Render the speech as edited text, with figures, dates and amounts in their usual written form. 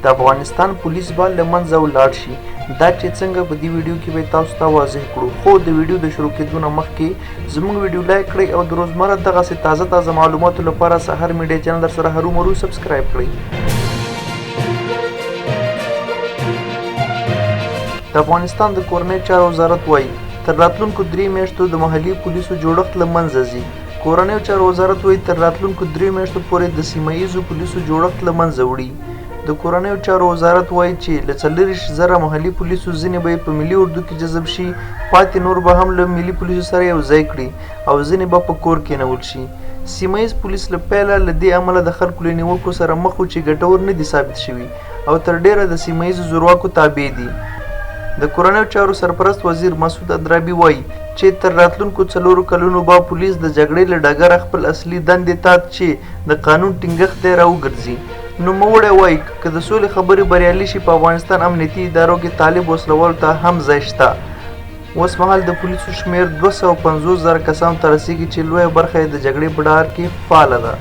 د افغانستان پولیس به له منځه ولاړ شي. دا چې څنګه په دې ویډیو کې به تاسو ته واضح کړو. خو د ویډیو د شروع کېدو نه مخکې زموږ ویډیو لایک کړئ او د روزمره دغسې تازه معلوماتو لپاره سحر میډیا چینل درسره هرومرو سبسکرایب کړئ. د افغانستان د کورنۍ چارو وزارت وایي تر راتلونکو 3 میاشتو د محلي پولیسو جوړښت له منځه ځي. کورنۍ چارو وزارت وایي تر راتلونکو 3 میاشتو پورې د سیمه ییزو پولیسو جوړښت له منځه وړي. د کورنۍ چارو وزارت وایي چې له 40,000 محلي پولیسو ځینې به په ملي اردو کې جذب شي، پاتې نور به هم له ملي پولیسو سره یو ځای کړي او ځینې به په کور کېنول شي. سیمه ییز پولیس له پیله له دې امله د خلکو له نیوکو سره مخ و چې ګټور نه دي ثابت شوي او تر ډیره د سیمه ییزو زورواکو تابع دي. د کورنۍ چارو سرپرست وزیر مسعود اندرابي وایي چې تر راتلونکو 4 کلونو به پولیس د جګړې له ډګره خپل اصلي دندې ته چې د قانون ټینګښت دی راوګرځي. نوموړی وایي که د سولې خبرې بریالي شي په افغانستان امنیتي ادارو کې طالب وسلوالو ته هم ځای شته. اوس مهال د پولیسو شمیر 250,000 کسانو ته رسیږي چې لویه برخه یې د جګړې په ډګر کې فعاله ده.